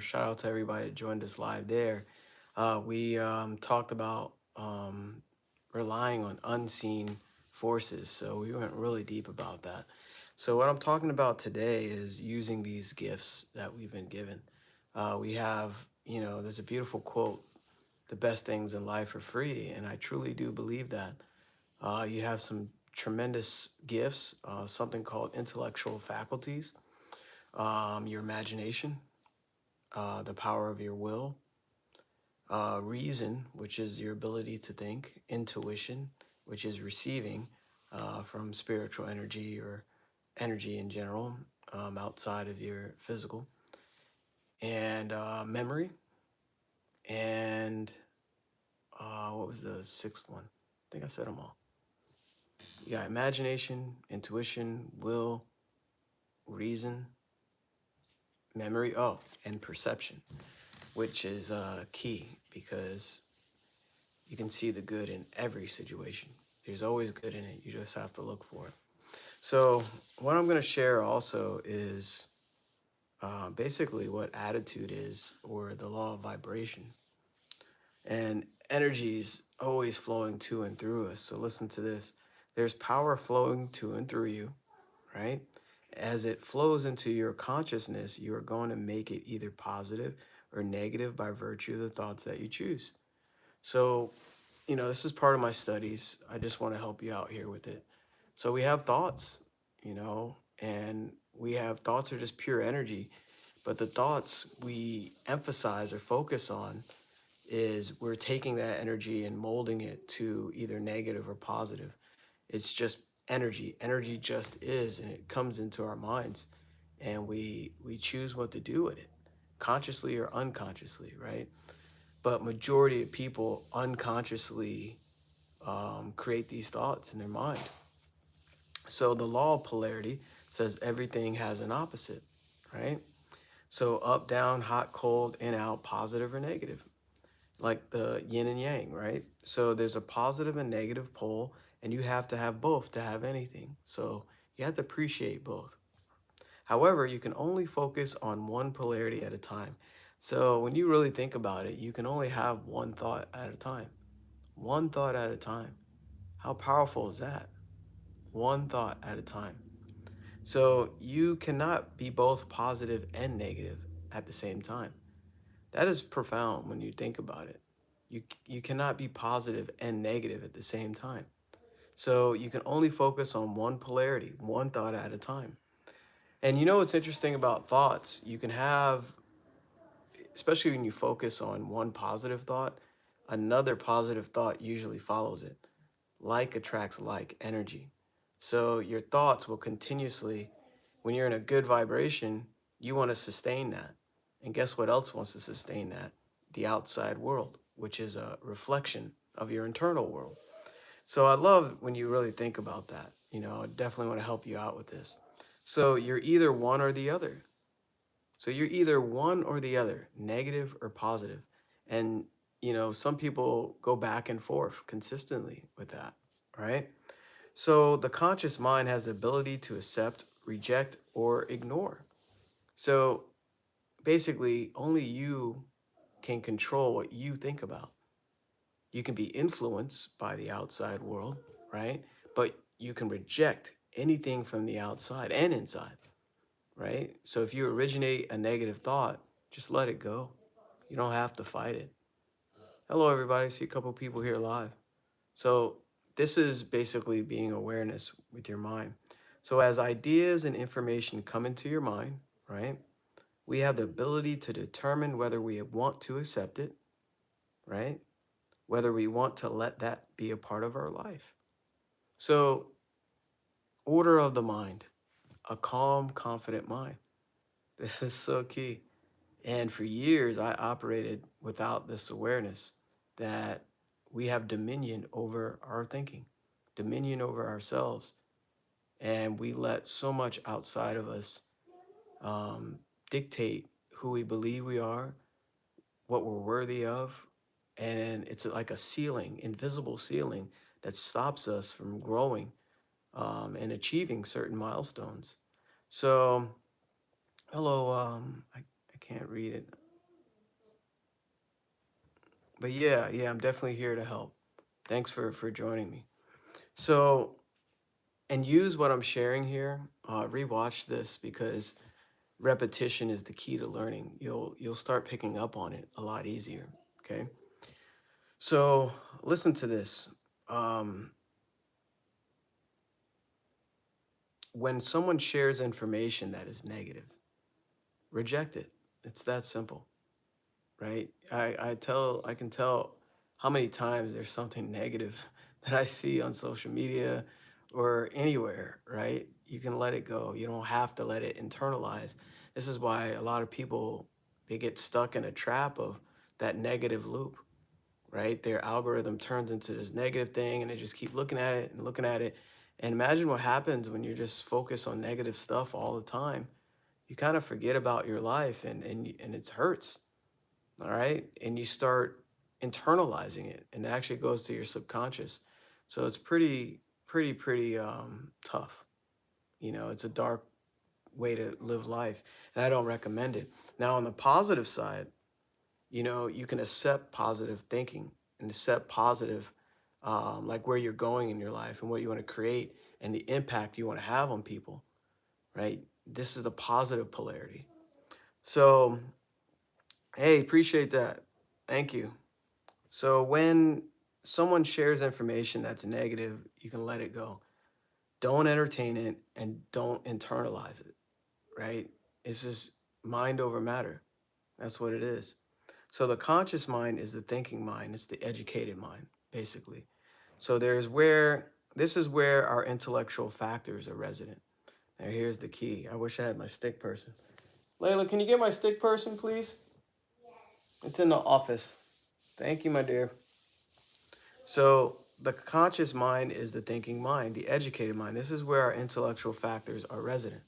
shout out to everybody that joined us live there. We talked about relying on unseen forces, so we went really deep about that. So, what I'm talking about today is using these gifts that we've been given. We have, there's a beautiful quote: the best things in life are free, and I truly do believe that. You have some tremendous gifts, something called intellectual faculties, your imagination, the power of your will, reason, which is your ability to think, intuition, which is receiving from spiritual energy or energy in general, outside of your physical, and memory, and what was the sixth one? I think I said them all. Yeah, imagination, intuition, will, reason, memory, oh, and perception, which is key because you can see the good in every situation. There's always good in it. You just have to look for it. So, what I'm going to share also is basically what attitude is, or the law of vibration. And energy is always flowing to and through us. So, listen to this: there's power flowing to and through you, right? As it flows into your consciousness, you are going to make it either positive or negative by virtue of the thoughts that you choose. So, this is part of my studies. I just want to help you out here with it. So, we have thoughts, and we have thoughts are just pure energy. But the thoughts we emphasize or focus on is we're taking that energy and molding it to either negative or positive. It's just energy. Energy just is, and it comes into our minds, and we choose what to do with it, consciously or unconsciously, right? But majority of people unconsciously create these thoughts in their mind. So the law of polarity says everything has an opposite, right? So up, down, hot, cold, in, out, positive or negative, like the yin and yang, right? So there's a positive and negative pole, and you have to have both to have anything. So you have to appreciate both. However, you can only focus on one polarity at a time. So when you really think about it, you can only have one thought at a time. One thought at a time. How powerful is that? One thought at a time. So you cannot be both positive and negative at the same time. That is profound when you think about it. You cannot be positive and negative at the same time. So you can only focus on one polarity, one thought at a time. And you know what's interesting about thoughts? You can have, especially when you focus on one positive thought, another positive thought usually follows it. Like attracts like energy. So your thoughts will continuously, when you're in a good vibration, you want to sustain that. And guess what else wants to sustain that? The outside world, which is a reflection of your internal world. So I love when you really think about that. I definitely want to help you out with this. So you're either one or the other. So you're either one or the other, negative or positive. And, some people go back and forth consistently with that, right? So the conscious mind has the ability to accept, reject, or ignore. So basically, only you can control what you think about. You can be influenced by the outside world, right? But you can reject anything from the outside and inside, right? So if you originate a negative thought, just let it go. You don't have to fight it. Hello, everybody. I see a couple people here live. So this is basically being awareness with your mind. So as ideas and information come into your mind, right, we have the ability to determine whether we want to accept it, right, whether we want to let that be a part of our life. So order of the mind, a calm, confident mind. This is so key. And for years, I operated without this awareness that we have dominion over our thinking, dominion over ourselves. And we let so much outside of us um, dictate who we believe we are, what we're worthy of. And it's like a ceiling, invisible ceiling that stops us from growing and achieving certain milestones. So, hello, I can't read it. But yeah, I'm definitely here to help. Thanks for joining me. So, and use what I'm sharing here. Rewatch this because repetition is the key to learning. You'll start picking up on it a lot easier. Okay. So listen to this. Um, when someone shares information that is negative, reject it. It's that simple, right? I can tell how many times there's something negative that I see on social media or anywhere, right? You can let it go. You don't have to let it internalize. This is why a lot of people they get stuck in a trap of that negative loop, right? Their algorithm turns into this negative thing and they just keep looking at it and looking at it. And imagine what happens when you just focus on negative stuff all the time. You kind of forget about your life and it hurts, all right? And you start internalizing it and it actually goes to your subconscious. So it's pretty tough. You know, it's a dark way to live life and I don't recommend it. Now on the positive side, you know, you can accept positive thinking and accept positive, like where you're going in your life and what you want to create and the impact you want to have on people, right? This is the positive polarity. So, hey, appreciate that. Thank you. So, when someone shares information that's negative, you can let it go. Don't entertain it and don't internalize it, right? It's just mind over matter. That's what it is. So the conscious mind is the thinking mind, it's the educated mind, basically. So this is where our intellectual factors are resident. Now here's the key. I wish I had my stick person. Layla, can you get my stick person, please? It's in the office. Thank you, my dear. So the conscious mind is the thinking mind, the educated mind. This is where our intellectual factors are resident.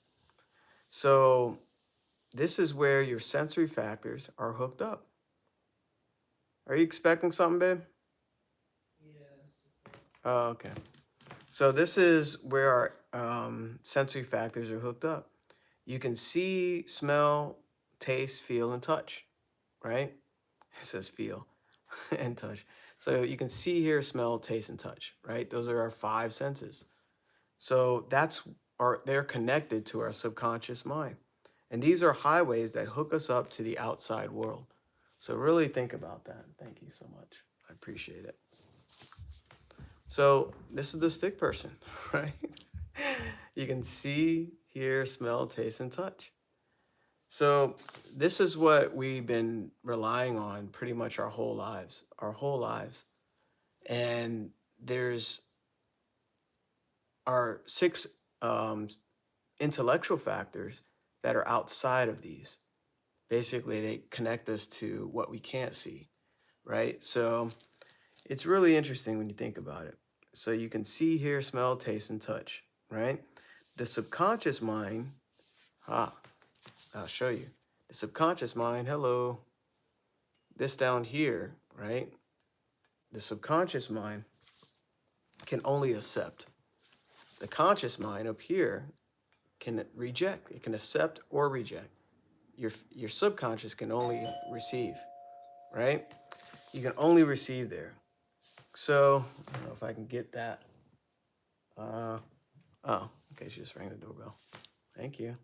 So this is where your sensory factors are hooked up. Are you expecting something, babe? Oh, okay. So this is where our sensory factors are hooked up. You can see, smell, taste, feel, and touch, right? It says feel and touch. So you can see, hear, smell, taste, and touch, right? Those are our five senses. So they're connected to our subconscious mind. And these are highways that hook us up to the outside world. So really think about that. Thank you so much. I appreciate it. So this is the stick person, right? You can see, hear, smell, taste, and touch. So this is what we've been relying on pretty much our whole lives. And there's our six um, intellectual factors that are outside of these. Basically, they connect us to what we can't see, right? So it's really interesting when you think about it. So you can see, hear, smell, taste, and touch, right? The subconscious mind, ah, I'll show you. The subconscious mind, hello, this down here, right? The subconscious mind can only accept. The conscious mind up here can reject. It can accept or reject. Your subconscious can only receive, right? You can only receive there. So I don't know if I can get that. Uh, oh, okay, she just rang the doorbell. Thank you.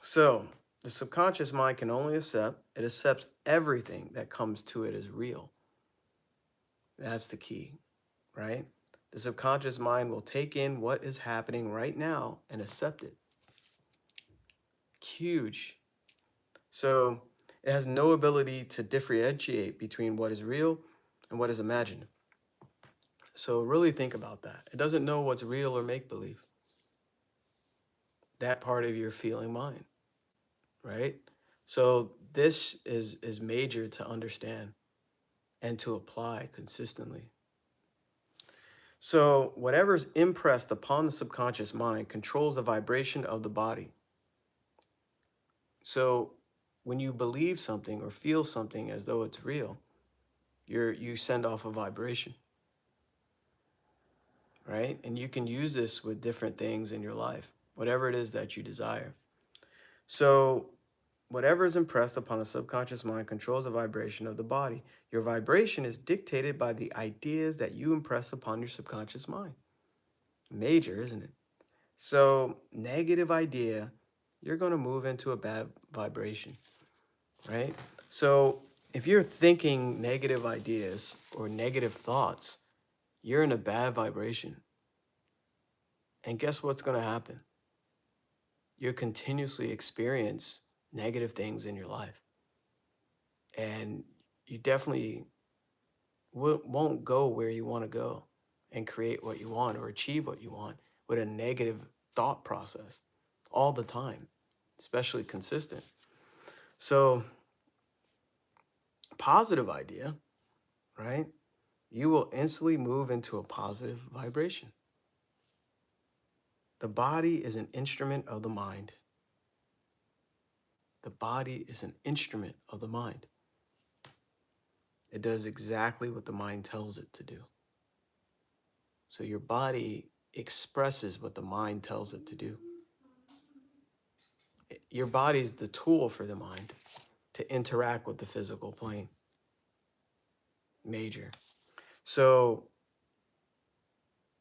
So the subconscious mind can only accept. It accepts everything that comes to it as real. That's the key, right? The subconscious mind will take in what is happening right now and accept it. Huge. So it has no ability to differentiate between what is real and what is imagined. So really think about that. It doesn't know what's real or make believe. That part of your feeling mind, right? So this is major to understand and to apply consistently. So whatever's impressed upon the subconscious mind controls the vibration of the body. So when you believe something or feel something as though it's real, you send off a vibration, right? And you can use this with different things in your life, whatever it is that you desire. So Whatever is impressed upon the subconscious mind controls the vibration of the body. Your vibration is dictated by the ideas that you impress upon your subconscious mind. Major, isn't it? So, negative idea, you're going to move into a bad vibration, right? So, if you're thinking negative ideas or negative thoughts, you're in a bad vibration. And guess what's going to happen? You'll continuously experience negative things in your life. And you definitely won't go where you want to go and create what you want or achieve what you want with a negative thought process all the time, especially consistent. So, positive idea, right? You will instantly move into a positive vibration. The body is an instrument of the mind. The body is an instrument of the mind. It does exactly what the mind tells it to do. So your body expresses what the mind tells it to do. Your body is the tool for the mind to interact with the physical plane. Major. So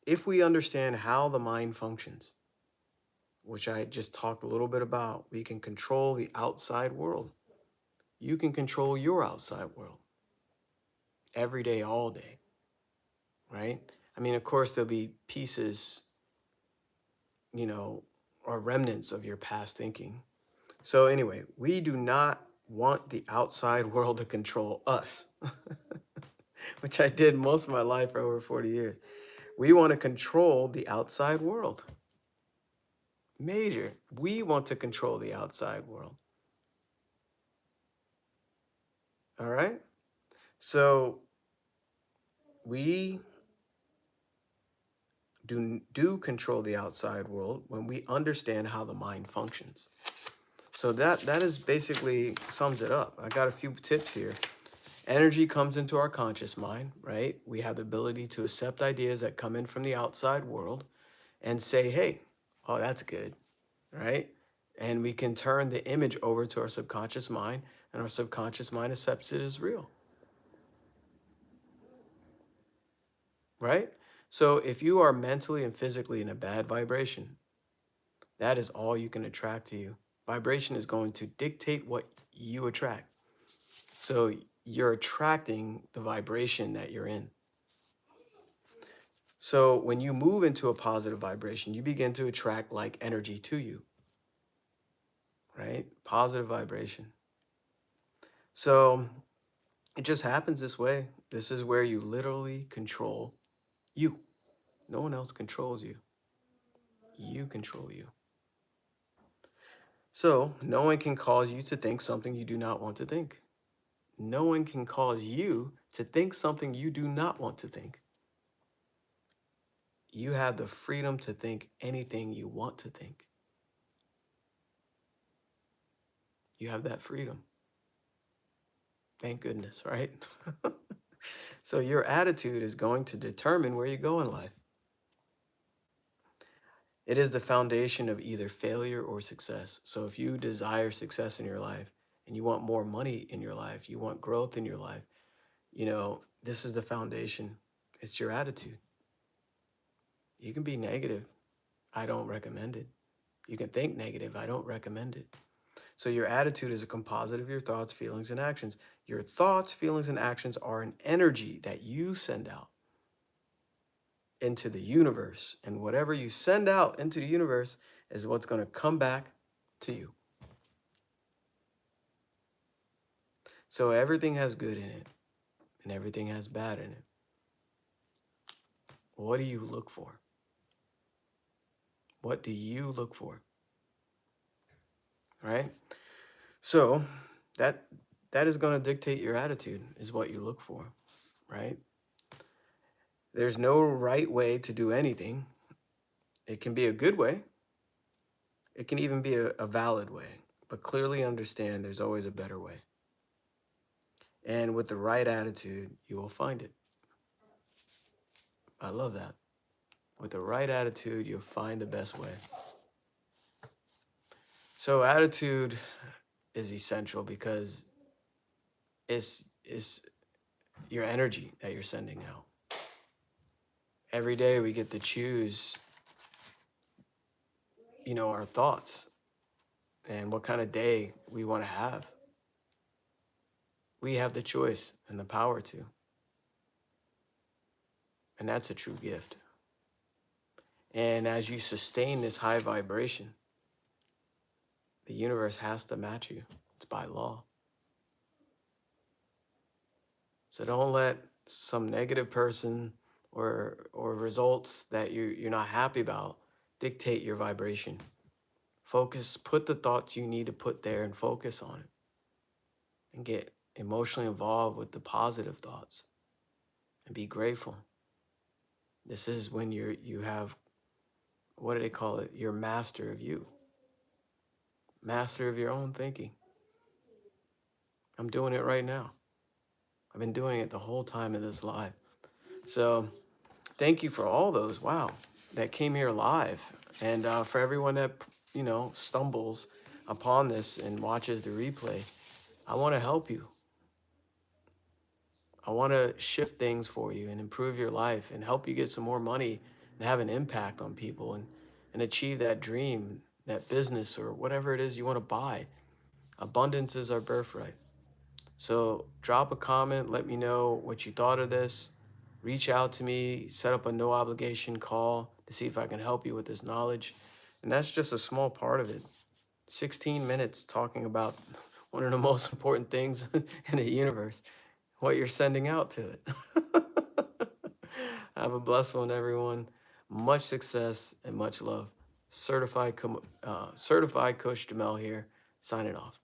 if we understand how the mind functions, which I just talked a little bit about, we can control the outside world. You can control your outside world every day, all day, right? I mean, of course, there'll be pieces, or remnants of your past thinking. So anyway, we do not want the outside world to control us, which I did most of my life for over 40 years. We want to control the outside world. Major. We want to control the outside world. All right? So we do control the outside world when we understand how the mind functions. So that is basically sums it up. I got a few tips here. Energy comes into our conscious mind, right? We have the ability to accept ideas that come in from the outside world and say, hey, oh, that's good, right? And we can turn the image over to our subconscious mind, and our subconscious mind accepts it as real, right? So if you are mentally and physically in a bad vibration, that is all you can attract to you. Vibration is going to dictate what you attract. So you're attracting the vibration that you're in. So when you move into a positive vibration, you begin to attract like energy to you, right? Positive vibration. So it just happens this way. This is where you literally control you. No one else controls you. You control you. So no one can cause you to think something you do not want to think. No one can cause you to think something you do not want to think. You have the freedom to think anything you want to think. You have that freedom. Thank goodness, right? So your attitude is going to determine where you go in life. It is the foundation of either failure or success. So if you desire success in your life and you want more money in your life, you want growth in your life, this is the foundation. It's your attitude. You can be negative. I don't recommend it. You can think negative. I don't recommend it. So your attitude is a composite of your thoughts, feelings, and actions. Your thoughts, feelings, and actions are an energy that you send out into the universe. And whatever you send out into the universe is what's going to come back to you. So everything has good in it and everything has bad in it. What do you look for? What do you look for? Right? So that is going to dictate your attitude, is what you look for, right? There's no right way to do anything. It can be a good way. It can even be a valid way, but clearly understand there's always a better way. And with the right attitude, you will find it. I love that. With the right attitude, you'll find the best way. So attitude is essential because it's your energy that you're sending out. Every day we get to choose, our thoughts and what kind of day we want to have. We have the choice and the power to, and that's a true gift. And as you sustain this high vibration, the universe has to match you. It's by law. So don't let some negative person or results that you're not happy about dictate your vibration. Focus, put the thoughts you need to put there and focus on it. And get emotionally involved with the positive thoughts and be grateful. This is when you have, what do they call it? You're master of you. Master of your own thinking. I'm doing it right now. I've been doing it the whole time of this live. So thank you for all those, wow, that came here live. And for everyone that, stumbles upon this and watches the replay, I want to help you. I want to shift things for you and improve your life and help you get some more money and have an impact on people and achieve that dream, that business, or whatever it is you want to buy. Abundance is our birthright. So drop a comment, let me know what you thought of this. Reach out to me, set up a no obligation call to see if I can help you with this knowledge. And that's just a small part of it. 16 minutes talking about one of the most important things in the universe, what you're sending out to it. Have a blessed one, everyone. Much success and much love. Certified Coach Jamel here, signing off.